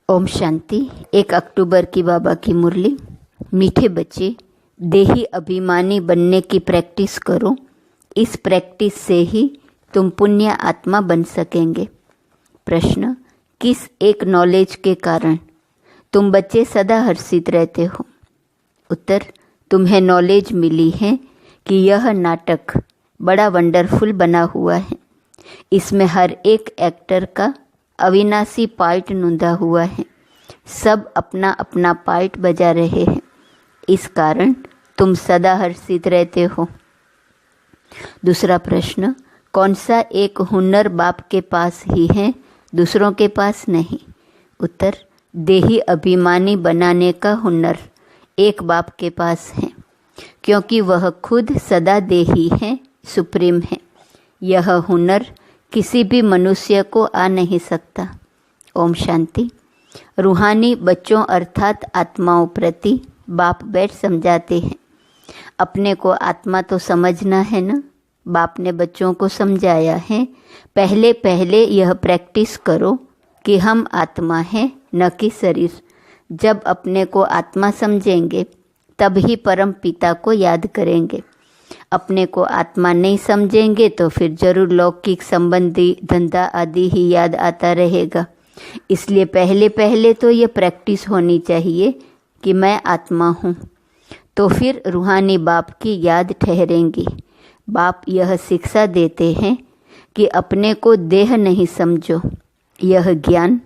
ओम शांति। 1 अक्टूबर की बाबा की मुरली। मीठे बच्चे, देही अभिमानी बनने की प्रैक्टिस करो। इस प्रैक्टिस से ही तुम पुण्य आत्मा बन सकेंगे। प्रश्न, किस एक नॉलेज के कारण तुम बच्चे सदा हर्षित रहते हो? उत्तर, तुम्हें नॉलेज मिली है कि यह नाटक बड़ा वंडरफुल बना हुआ है। इसमें हर एक एक्टर का अविनाशी पार्ट नूंदा हुआ है। सब अपना अपना पार्ट बजा रहे हैं। इस कारण तुम सदा हर्षित रहते हो। दूसरा प्रश्न, कौन सा एक हुनर बाप के पास ही है, दूसरों के पास नहीं? उत्तर, देही अभिमानी बनाने का हुनर एक बाप के पास है, क्योंकि वह खुद सदा देही है, सुप्रीम है। यह हुनर किसी भी मनुष्य को आ नहीं सकता। ओम शांति। रूहानी बच्चों अर्थात आत्माओं प्रति बाप बैठ समझाते हैं। अपने को आत्मा तो समझना है ना। बाप ने बच्चों को समझाया है, पहले पहले यह प्रैक्टिस करो कि हम आत्मा हैं, न कि शरीर। जब अपने को आत्मा समझेंगे तब ही परम पिता को याद करेंगे। अपने को आत्मा नहीं समझेंगे तो फिर जरूर लौकिक संबंधी धंधा आदि ही याद आता रहेगा। इसलिए पहले पहले तो ये प्रैक्टिस होनी चाहिए कि मैं आत्मा हूँ, तो फिर रूहानी बाप की याद ठहरेंगी। बाप यह शिक्षा देते हैं कि अपने को देह नहीं समझो। यह ज्ञान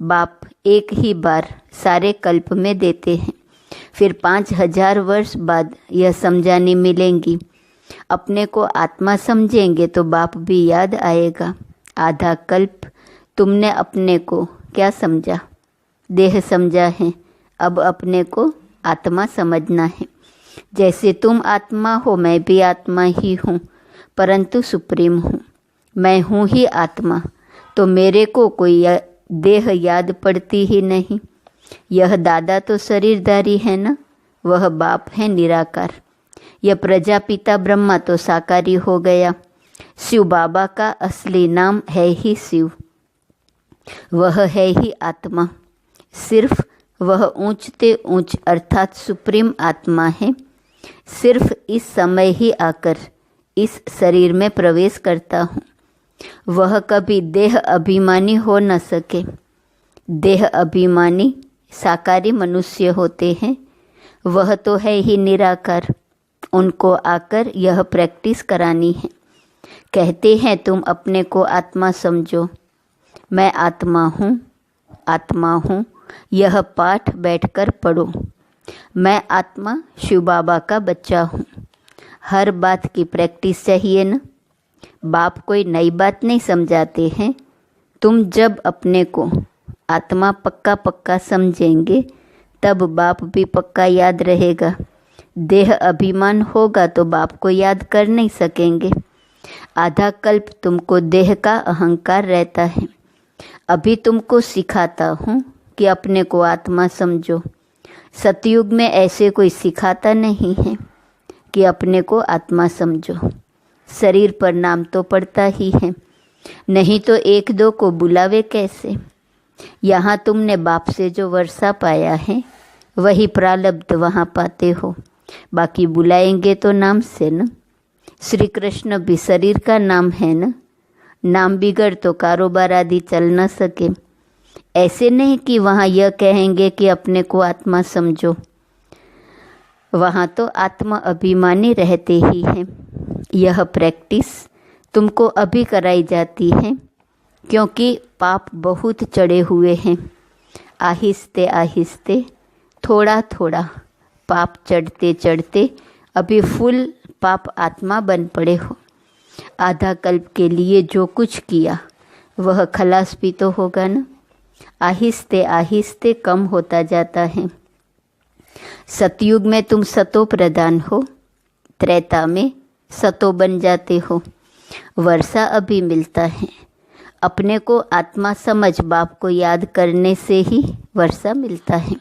बाप एक ही बार सारे कल्प में देते हैं, फिर 5000 वर्ष बाद यह समझानी मिलेंगी। अपने को आत्मा समझेंगे तो बाप भी याद आएगा। आधा कल्प तुमने अपने को क्या समझा? देह समझा है। अब अपने को आत्मा समझना है। जैसे तुम आत्मा हो, मैं भी आत्मा ही हूँ, परंतु सुप्रीम हूँ। मैं हूँ ही आत्मा, तो मेरे को कोई देह याद पड़ती ही नहीं। यह दादा तो शरीरधारी है ना, वह बाप है निराकार। यह प्रजापिता ब्रह्मा तो साकारी हो गया। शिव बाबा का असली नाम है ही शिव, वह है ही आत्मा। सिर्फ वह ऊंचते ऊंच अर्थात सुप्रीम आत्मा है। सिर्फ इस समय ही आकर इस शरीर में प्रवेश करता हूँ। वह कभी देह अभिमानी हो न सके। देह अभिमानी साकारी मनुष्य होते हैं, वह तो है ही निराकार। उनको आकर यह प्रैक्टिस करानी है। कहते हैं तुम अपने को आत्मा समझो। मैं आत्मा हूँ, आत्मा हूँ, यह पाठ बैठकर पढ़ो। मैं आत्मा शिव बाबा का बच्चा हूँ। हर बात की प्रैक्टिस चाहिए ना। बाप कोई नई बात नहीं समझाते हैं। तुम जब अपने को आत्मा पक्का पक्का समझेंगे तब बाप भी पक्का याद रहेगा। देह अभिमान होगा तो बाप को याद कर नहीं सकेंगे। आधा कल्प तुमको देह का अहंकार रहता है। अभी तुमको सिखाता हूँ कि अपने को आत्मा समझो। सतयुग में ऐसे कोई सिखाता नहीं है कि अपने को आत्मा समझो। शरीर पर नाम तो पड़ता ही है, नहीं तो एक दो को बुलावे कैसे? यहाँ तुमने बाप से जो वर्षा पाया है वही प्रारब्ध वहाँ पाते हो। बाकी बुलाएंगे तो नाम से न। श्री कृष्ण भी शरीर का नाम है न। नाम बिगड़ तो कारोबार आदि चल न सके। ऐसे नहीं कि वहाँ यह कहेंगे कि अपने को आत्मा समझो। वहाँ तो आत्मा अभिमानी रहते ही हैं। यह प्रैक्टिस तुमको अभी कराई जाती है, क्योंकि पाप बहुत चढ़े हुए हैं। आहिस्ते आहिस्ते थोड़ा थोड़ा पाप चढ़ते चढ़ते अभी फुल पाप आत्मा बन पड़े हो। आधा कल्प के लिए जो कुछ किया वह खलास भी तो होगा ना। आहिस्ते आहिस्ते कम होता जाता है। सतयुग में तुम सतो प्रधान हो, त्रेता में सतो बन जाते हो। वर्षा अभी मिलता है। अपने को आत्मा समझ बाप को याद करने से ही वर्षा मिलता है।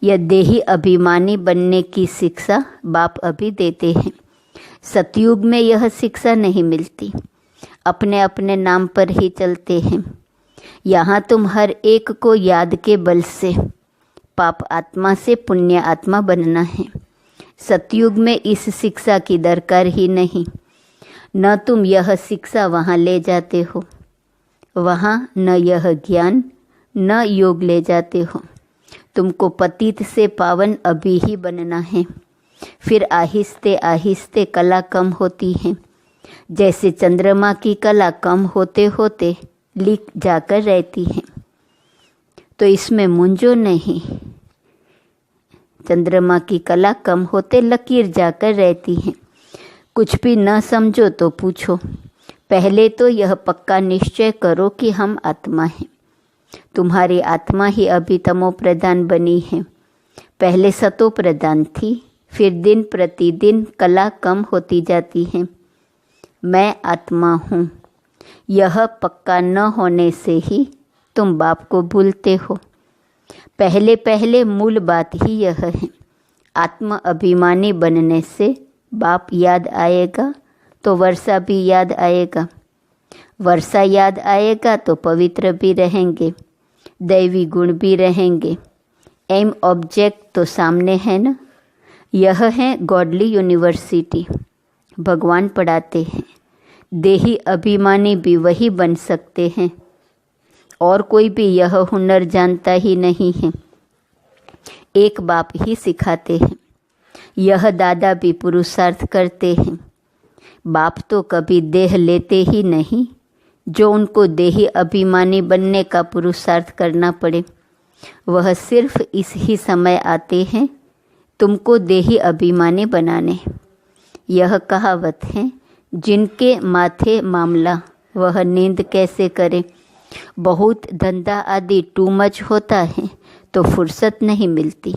यह देही अभिमानी बनने की शिक्षा बाप अभी देते हैं। सतयुग में यह शिक्षा नहीं मिलती। अपने अपने नाम पर ही चलते हैं। यहाँ तुम हर एक को याद के बल से पाप आत्मा से पुण्य आत्मा बनना है। सतयुग में इस शिक्षा की दरकार ही नहीं। न तुम यह शिक्षा वहाँ ले जाते हो, वहाँ न यह ज्ञान न योग ले जाते हो। तुमको पतित से पावन अभी ही बनना है। फिर आहिस्ते आहिस्ते कला कम होती है। जैसे चंद्रमा की कला कम होते होते लीक जाकर रहती है। तो इसमें मुंजो नहीं। चंद्रमा की कला कम होते लकीर जाकर रहती है। कुछ भी न समझो तो पूछो। पहले तो यह पक्का निश्चय करो कि हम आत्मा हैं। तुम्हारी आत्मा ही अभी तमो प्रधान बनी है। पहले सतो प्रधान थी, फिर दिन प्रतिदिन कला कम होती जाती है। मैं आत्मा हूँ, यह पक्का न होने से ही तुम बाप को भूलते हो। पहले पहले मूल बात ही यह है। आत्म अभिमानी बनने से बाप याद आएगा तो वर्षा भी याद आएगा। वर्षा याद आएगा तो पवित्र भी रहेंगे, दैवी गुण भी रहेंगे। एम ऑब्जेक्ट तो सामने है ना। यह है गॉडली यूनिवर्सिटी। भगवान पढ़ाते हैं। देही अभिमानी भी वही बन सकते हैं। और कोई भी यह हुनर जानता ही नहीं है। एक बाप ही सिखाते हैं। यह दादा भी पुरुषार्थ करते हैं। बाप तो कभी देह लेते ही नहीं जो उनको देही अभिमानी बनने का पुरुषार्थ करना पड़े। वह सिर्फ इस ही समय आते हैं तुमको देही अभिमानी बनाने। यह कहावत है, जिनके माथे मामला वह नींद कैसे करे। बहुत धंधा आदि टू मच होता है तो फुर्सत नहीं मिलती।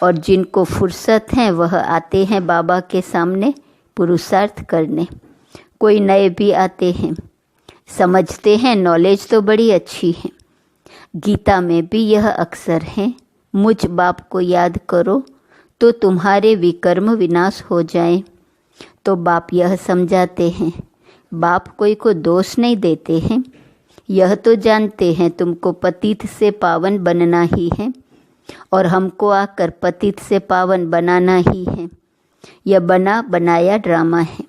और जिनको फुर्सत है वह आते हैं बाबा के सामने पुरुषार्थ करने। कोई नए भी आते हैं, समझते हैं नॉलेज तो बड़ी अच्छी है। गीता में भी यह अक्सर है, मुझ बाप को याद करो तो तुम्हारे विकर्म विनाश हो जाए। तो बाप यह समझाते हैं। बाप कोई को दोष नहीं देते हैं। यह तो जानते हैं तुमको पतित से पावन बनना ही है और हमको आकर पतित से पावन बनाना ही है। यह बना बनाया ड्रामा है।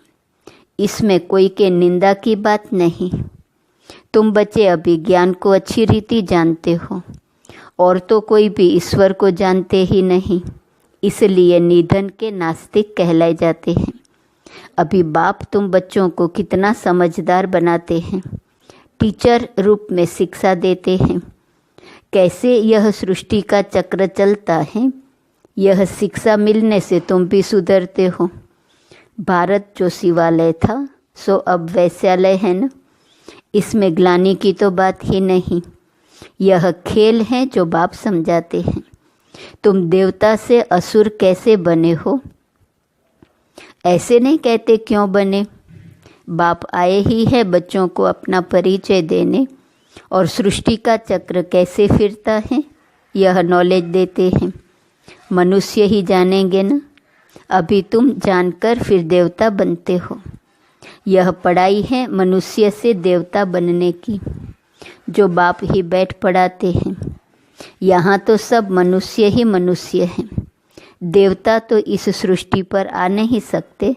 इसमें कोई के निंदा की बात नहीं। तुम बच्चे अभी ज्ञान को अच्छी रीति जानते हो और तो कोई भी ईश्वर को जानते ही नहीं, इसलिए निधन के नास्तिक कहलाए जाते हैं। अभी बाप तुम बच्चों को कितना समझदार बनाते हैं। टीचर रूप में शिक्षा देते हैं। कैसे यह सृष्टि का चक्र चलता है, यह शिक्षा मिलने से तुम भी सुधरते हो। भारत जो शिवालय था सो अब वैश्यालय है ना। इसमें ग्लानि की तो बात ही नहीं। यह खेल है जो बाप समझाते हैं। तुम देवता से असुर कैसे बने हो, ऐसे नहीं कहते क्यों बने। बाप आए ही है बच्चों को अपना परिचय देने और सृष्टि का चक्र कैसे फिरता है यह नॉलेज देते हैं। मनुष्य ही जानेंगे ना। अभी तुम जानकर फिर देवता बनते हो। यह पढ़ाई है मनुष्य से देवता बनने की, जो बाप ही बैठ पढ़ाते हैं। यहाँ तो सब मनुष्य ही मनुष्य हैं। देवता तो इस सृष्टि पर आ नहीं सकते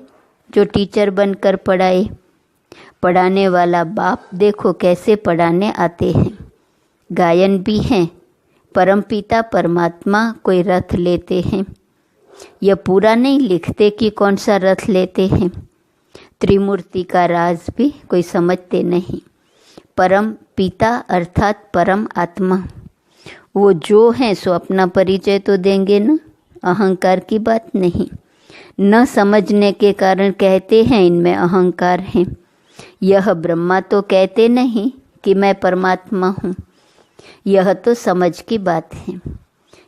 जो टीचर बनकर पढ़ाए। पढ़ाने वाला बाप देखो कैसे पढ़ाने आते हैं। गायन भी हैं। परमपिता परमात्मा कोई रथ लेते हैं। यह पूरा नहीं लिखते कि कौन सा रथ लेते हैं। त्रिमूर्ति का राज भी कोई समझते नहीं। परम पिता अर्थात परम आत्मा, वो जो हैं सो अपना परिचय तो देंगे ना। अहंकार की बात नहीं। न समझने के कारण कहते हैं इनमें अहंकार है। यह ब्रह्मा तो कहते नहीं कि मैं परमात्मा हूँ। यह तो समझ की बात है।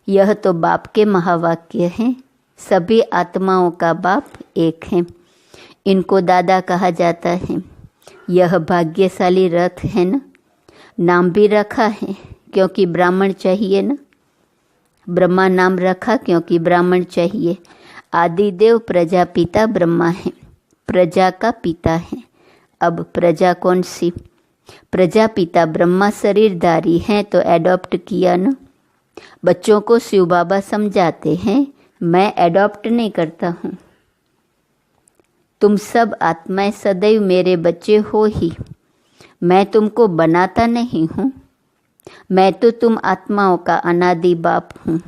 यह तो बाप के महावाक्य हैं। सभी आत्माओं का बाप एक है। इनको दादा कहा जाता है। यह भाग्यशाली रथ है ना। नाम भी रखा है क्योंकि ब्राह्मण चाहिए ना। ब्रह्मा नाम रखा क्योंकि ब्राह्मण चाहिए। आदिदेव प्रजापिता ब्रह्मा है, प्रजा का पिता है। अब प्रजा कौन सी? प्रजापिता ब्रह्मा शरीरधारी हैं तो एडॉप्ट किया न। बच्चों को शिव बाबा समझाते हैं, मैं एडॉप्ट नहीं करता हूँ। तुम सब आत्माएं सदैव मेरे बच्चे हो ही, मैं तुमको बनाता नहीं हूँ। मैं तो तुम आत्माओं का अनादि बाप हूँ।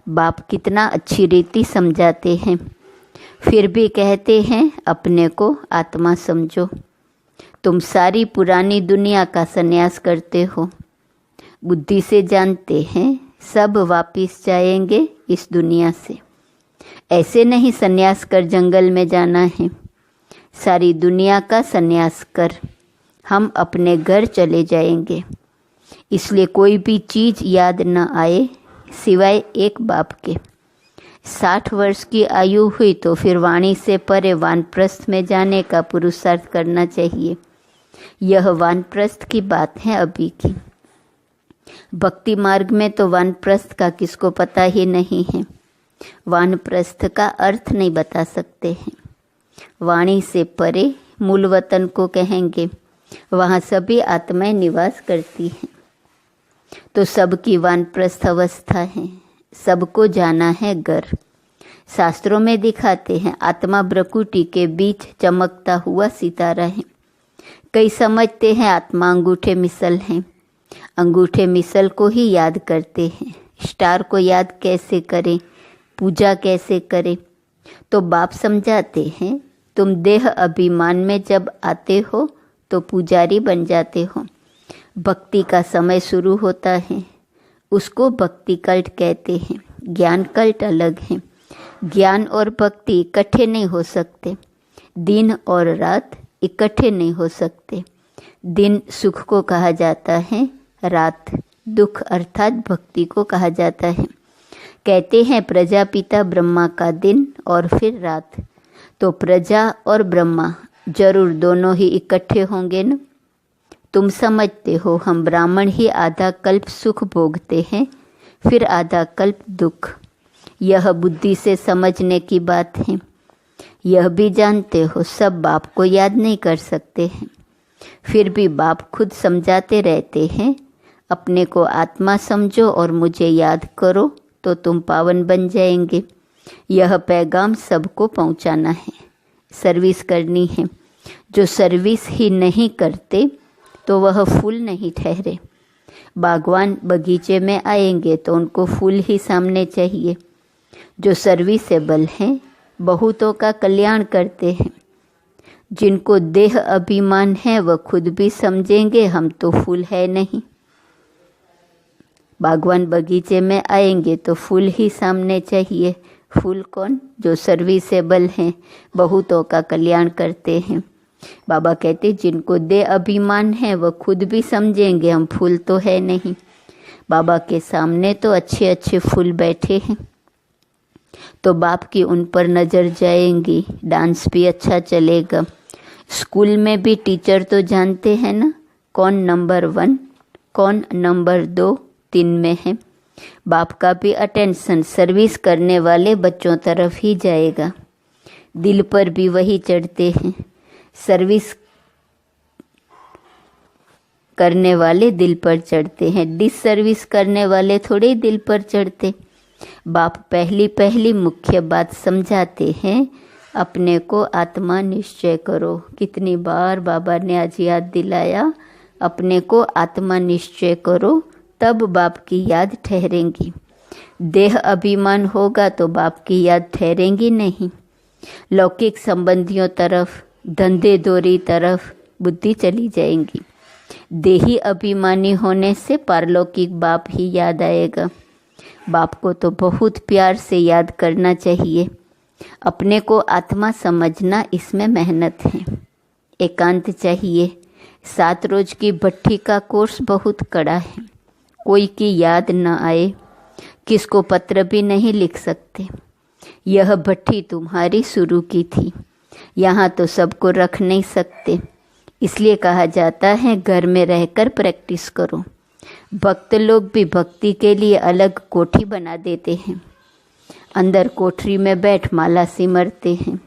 बाप कितना अच्छी रीति समझाते हैं, फिर भी कहते हैं अपने को आत्मा समझो। तुम सारी पुरानी दुनिया का संन्यास करते हो। बुद्धि से जानते हैं सब वापिस जाएंगे इस दुनिया से। ऐसे नहीं संन्यास कर जंगल में जाना है। सारी दुनिया का संन्यास कर हम अपने घर चले जाएंगे। इसलिए कोई भी चीज़ याद न आए सिवाय एक बाप के। 60 वर्ष की आयु हुई तो फिर वाणी से परे वानप्रस्थ में जाने का पुरुषार्थ करना चाहिए। यह वानप्रस्थ की बात है अभी की। भक्ति मार्ग में तो वानप्रस्थ का किसको पता ही नहीं है। वानप्रस्थ का अर्थ नहीं बता सकते हैं। वाणी से परे मूल वतन को कहेंगे, वहाँ सभी आत्माएं निवास करती हैं। तो सबकी वानप्रस्थ अवस्था है, सबको जाना है घर। शास्त्रों में दिखाते हैं आत्मा प्रकृति के बीच चमकता हुआ सितारा है। कई समझते हैं आत्मा अंगूठे मिसल है, अंगूठे मिसल को ही याद करते हैं। स्टार को याद कैसे करें, पूजा कैसे करें? तो बाप समझाते हैं तुम देह अभिमान में जब आते हो तो पुजारी बन जाते हो। भक्ति का समय शुरू होता है, उसको भक्ति कल्ट कहते हैं। ज्ञान कल्ट अलग है। ज्ञान और भक्ति इकट्ठे नहीं हो सकते। दिन और रात इकट्ठे नहीं हो सकते। दिन सुख को कहा जाता है, रात दुख अर्थात भक्ति को कहा जाता है। कहते हैं प्रजापिता ब्रह्मा का दिन और फिर रात, तो प्रजा और ब्रह्मा जरूर दोनों ही इकट्ठे होंगे न। तुम समझते हो हम ब्राह्मण ही आधा कल्प सुख भोगते हैं, फिर आधा कल्प दुख। यह बुद्धि से समझने की बात है। यह भी जानते हो सब बाप को याद नहीं कर सकते हैं, फिर भी बाप खुद समझाते रहते हैं अपने को आत्मा समझो और मुझे याद करो तो तुम पावन बन जाएंगे। यह पैगाम सबको पहुंचाना है, सर्विस करनी है। जो सर्विस ही नहीं करते तो वह फूल नहीं ठहरे। बागवान बगीचे में आएंगे तो उनको फूल ही सामने चाहिए। जो सर्विसेबल हैं बहुतों का कल्याण करते हैं। जिनको देह अभिमान है वह खुद भी समझेंगे हम तो फूल है नहीं। बागवान बगीचे में आएंगे तो फूल ही सामने चाहिए। फूल कौन? जो सर्विसेबल हैं, बहुतों का कल्याण करते हैं। बाबा कहते जिनको देह अभिमान है वह खुद भी समझेंगे हम फूल तो है नहीं। बाबा के सामने तो अच्छे अच्छे फूल बैठे हैं, तो बाप की उन पर नज़र जाएंगी। डांस भी अच्छा चलेगा। स्कूल में भी टीचर तो जानते हैं ना कौन नंबर 1 कौन नंबर 2 3 में है। बाप का भी अटेंशन सर्विस करने वाले बच्चों तरफ ही जाएगा। दिल पर भी वही चढ़ते हैं। सर्विस करने वाले दिल पर चढ़ते हैं, डिसर्विस करने वाले थोड़े ही दिल पर चढ़ते। बाप पहली मुख्य बात समझाते हैं, अपने को आत्मा निश्चय करो। कितनी बार बाबा ने आज याद दिलाया, अपने को आत्मा निश्चय करो तब बाप की याद ठहरेंगी। देह अभिमान होगा तो बाप की याद ठहरेंगी नहीं। लौकिक संबंधियों तरफ, धंधे दोरी तरफ बुद्धि चली जाएंगी। देही अभिमानी होने से पारलौकिक बाप ही याद आएगा। बाप को तो बहुत प्यार से याद करना चाहिए। अपने को आत्मा समझना, इसमें मेहनत है, एकांत चाहिए। 7 रोज की भट्ठी का कोर्स बहुत कड़ा है। कोई की याद न आए, किसको पत्र भी नहीं लिख सकते। यह भट्ठी तुम्हारी शुरू की थी, यहाँ तो सबको रख नहीं सकते। इसलिए कहा जाता है घर में रहकर प्रैक्टिस करो। भक्त लोग भी भक्ति के लिए अलग कोठी बना देते हैं, अंदर कोठरी में बैठ माला सिमरते हैं।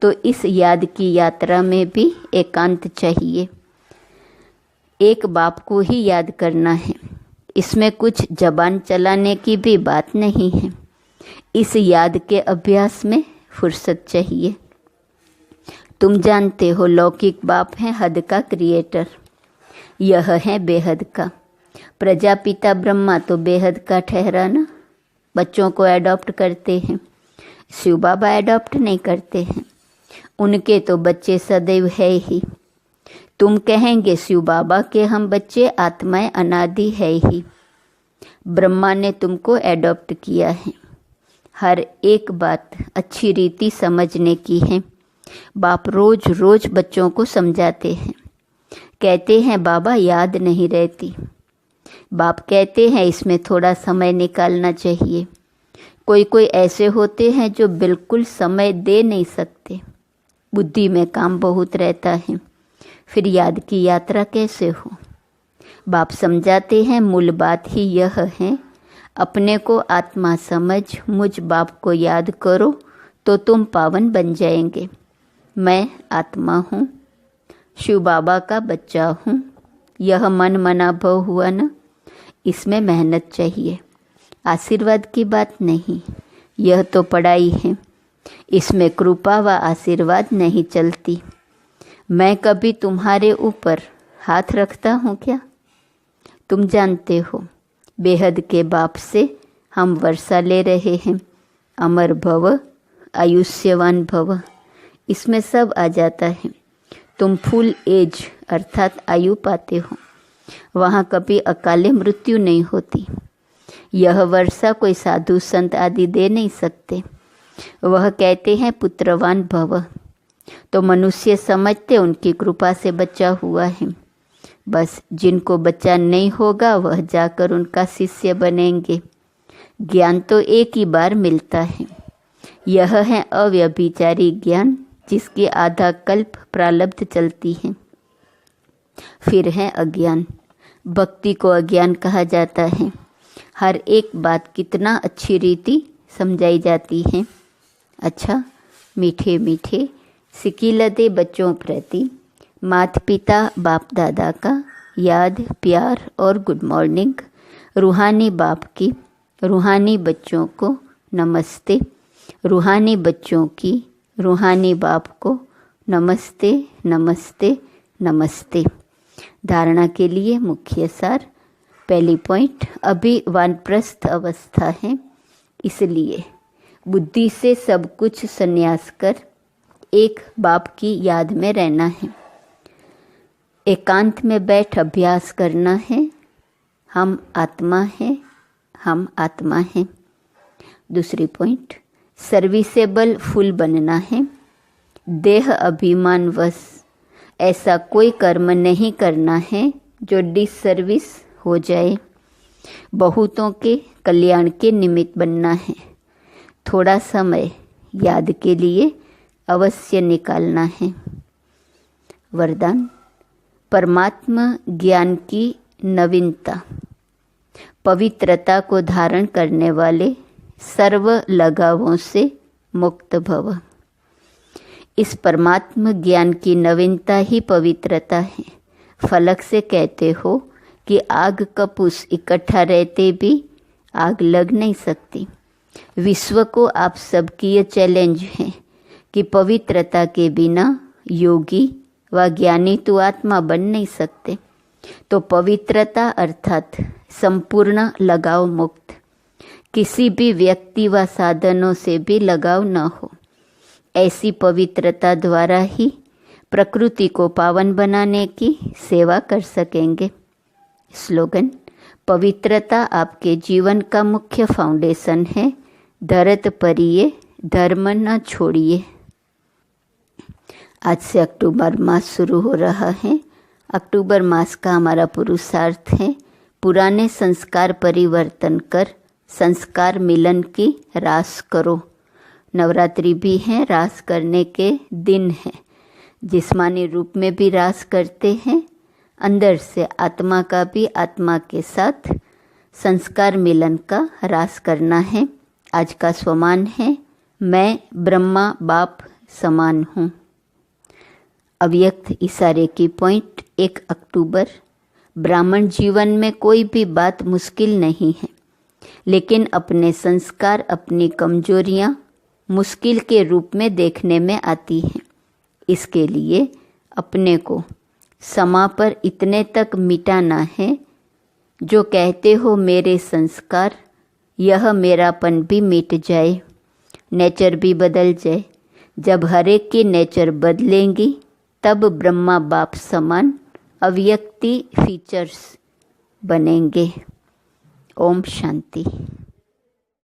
तो इस याद की यात्रा में भी एकांत चाहिए। एक बाप को ही याद करना है। इसमें कुछ जबान चलाने की भी बात नहीं है। इस याद के अभ्यास में फुर्सत चाहिए। तुम जानते हो लौकिक बाप है हद का क्रिएटर, यह है बेहद का। प्रजापिता ब्रह्मा तो बेहद का ठहरा ना। बच्चों को एडॉप्ट करते हैं, शिव बाबा एडॉप्ट नहीं करते हैं। उनके तो बच्चे सदैव है ही। तुम कहेंगे शिव बाबा के हम बच्चे आत्माएं अनादि है ही। ब्रह्मा ने तुमको एडॉप्ट किया है। हर एक बात अच्छी रीति समझने की है। बाप रोज रोज बच्चों को समझाते हैं। कहते हैं बाबा याद नहीं रहती। बाप कहते हैं इसमें थोड़ा समय निकालना चाहिए। कोई कोई ऐसे होते हैं जो बिल्कुल समय दे नहीं सकते, बुद्धि में काम बहुत रहता है, फिर याद की यात्रा कैसे हो। बाप समझाते हैं मूल बात ही यह है, अपने को आत्मा समझ मुझ बाप को याद करो तो तुम पावन बन जाएंगे। मैं आत्मा हूँ, शिव बाबा का बच्चा हूँ। यह मन मनाभव हुआ ना। इसमें मेहनत चाहिए, आशीर्वाद की बात नहीं। यह तो पढ़ाई है, इसमें कृपा व आशीर्वाद नहीं चलती। मैं कभी तुम्हारे ऊपर हाथ रखता हूँ क्या? तुम जानते हो बेहद के बाप से हम वर्षा ले रहे हैं। अमर भव, आयुष्यवान भव, इसमें सब आ जाता है। तुम फुल एज अर्थात आयु पाते हो, वहाँ कभी अकाले मृत्यु नहीं होती। यह वर्षा कोई साधु संत आदि दे नहीं सकते। वह कहते हैं पुत्रवान भव, तो मनुष्य समझते उनकी कृपा से बच्चा हुआ है। बस जिनको बच्चा नहीं होगा वह जाकर उनका शिष्य बनेंगे। ज्ञान तो एक ही बार मिलता है। यह है अव्यभिचारी ज्ञान, जिसकी आधा कल्प प्रारब्ध चलती है। फिर है अज्ञान। भक्ति को अज्ञान कहा जाता है। हर एक बात कितना अच्छी रीति समझाई जाती है। अच्छा, मीठे मीठे सिकिलदे बच्चों प्रति माता पिता बाप दादा का याद, प्यार और गुड मॉर्निंग। रूहानी बाप की रूहानी बच्चों को नमस्ते। रूहानी बच्चों की रूहानी बाप को नमस्ते नमस्ते नमस्ते। धारणा के लिए मुख्य सार। पहली पॉइंट, अभी वानप्रस्थ अवस्था है, इसलिए बुद्धि से सब कुछ संन्यास कर एक बाप की याद में रहना है। एकांत में बैठ अभ्यास करना है। हम आत्मा हैं, हम आत्मा हैं। दूसरी पॉइंट, सर्विसेबल फुल बनना है। देह अभिमान वश ऐसा कोई कर्म नहीं करना है जो डिसर्विस हो जाए। बहुतों के कल्याण के निमित्त बनना है। थोड़ा समय याद के लिए अवश्य निकालना है। वरदान, परमात्मा ज्ञान की नवीनता। पवित्रता को धारण करने वाले सर्व लगावों से मुक्त भव। इस परमात्मा ज्ञान की नवीनता ही पवित्रता है। फलक से कहते हो कि आग कपूस इकट्ठा रहते भी आग लग नहीं सकती। विश्व को आप सबकी ये चैलेंज है कि पवित्रता के बिना योगी व ज्ञानी तो आत्मा बन नहीं सकते। तो पवित्रता अर्थात संपूर्ण लगाव मुक्त, किसी भी व्यक्ति व साधनों से भी लगाव न हो, ऐसी पवित्रता द्वारा ही प्रकृति को पावन बनाने की सेवा कर सकेंगे। स्लोगन, पवित्रता आपके जीवन का मुख्य फाउंडेशन है। धरत परिये धर्म न छोड़िए। आज से अक्टूबर मास शुरू हो रहा है। अक्टूबर मास का हमारा पुरुषार्थ है पुराने संस्कार परिवर्तन कर संस्कार मिलन की रास करो। नवरात्रि भी है, रास करने के दिन है। जिस्मानी रूप में भी रास करते हैं, अंदर से आत्मा का भी आत्मा के साथ संस्कार मिलन का रास करना है। आज का स्वमान है, मैं ब्रह्मा बाप समान हूँ। अव्यक्त इशारे की पॉइंट 1 अक्टूबर ब्राह्मण जीवन में कोई भी बात मुश्किल नहीं है, लेकिन अपने संस्कार, अपनी कमजोरियां मुश्किल के रूप में देखने में आती हैं। इसके लिए अपने को समा पर इतने तक मिटाना है जो कहते हो मेरे संस्कार, यह मेरापन भी मिट जाए, नेचर भी बदल जाए। जब हर एक की नेचर बदलेंगी तब ब्रह्मा बाप समान अव्यक्ति फीचर्स बनेंगे। ओम शांति।